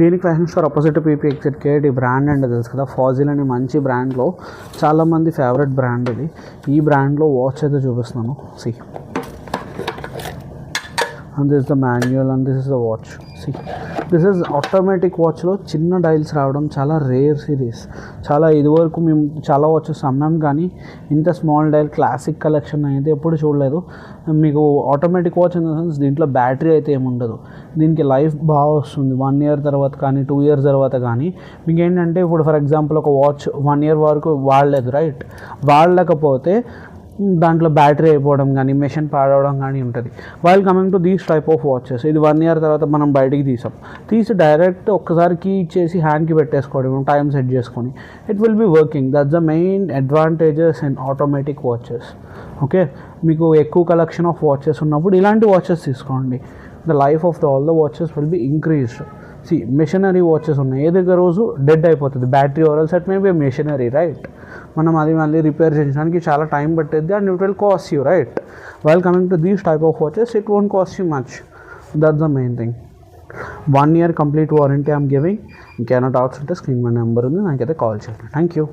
దీనికి fashion store opposite పీపీ exit gate ఈ బ్రాండ్ అంటే తెలుసు కదా, ఫాజిల్ అని మంచి బ్రాండ్లో చాలామంది ఫేవరెట్ బ్రాండ్ ఇది. ఈ బ్రాండ్లో వాచ్ అయితే చూపిస్తున్నాను. See, and this is the manual and this is the watch. See, this is automatic వాచ్లో చిన్న డైల్స్ రావడం చాలా రేర్ సిరీస్. చాలా ఇదివరకు మేము చాలా వాచెస్ అమ్మాం, కానీ ఇంత స్మాల్ డైల్ క్లాసిక్ కలెక్షన్ అయితే ఎప్పుడు చూడలేదు. మీకు automatic watch in the sense దీంట్లో బ్యాటరీ అయితే ఏముండదు. దీనికి లైఫ్ బాగా వస్తుంది 1 year తర్వాత కానీ 2 years తర్వాత కానీ. మీకు ఏంటంటే ఇప్పుడు ఫర్ ఎగ్జాంపుల్ ఒక వాచ్ 1 year వరకు వాడలేదు, రైట్, వాడలేకపోతే దాంట్లో బ్యాటరీ అయిపోవడం కానీ మెషిన్ పాడవడం కానీ ఉంటుంది. While coming to these type of watches, ఇది 1 year తర్వాత మనం బయటికి తీసి డైరెక్ట్ ఒక్కసారి కీ ఇచ్చేసి హ్యాండ్కి పెట్టేసుకోవడం, టైం సెట్ చేసుకొని it will be working. That's the main advantages in automatic watches. Okay, మీకు ఎక్కువ కలెక్షన్ ఆఫ్ వాచెస్ ఉన్నప్పుడు ఇలాంటి వాచెస్ తీసుకోండి. The life of all the watches will be increased. See, machinery watches ఉన్నాయి, ఏదైనా రోజు డెడ్ అయిపోతుంది battery, overall set may be machinery, right. మనం అది మళ్ళీ రిపేర్ చేయడానికి చాలా టైం పట్టేది and it will cost you, right. While coming to these type of watches it won't cost you much. That's the main thing. 1 year complete warranty I'm giving. ఇంకేమైనా doubts ఉంటే screen మీద number ఉంది, నాకైతే call చేయండి. Thank you.